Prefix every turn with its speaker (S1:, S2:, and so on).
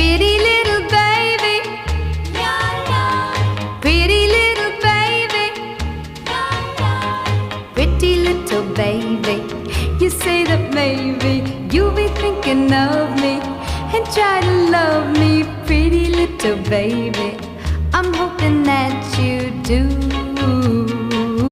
S1: Pretty little baby, pretty little baby, pretty little baby. You say that maybe you'll be thinking of me and try to love me, pretty little baby. I'm hoping that you do.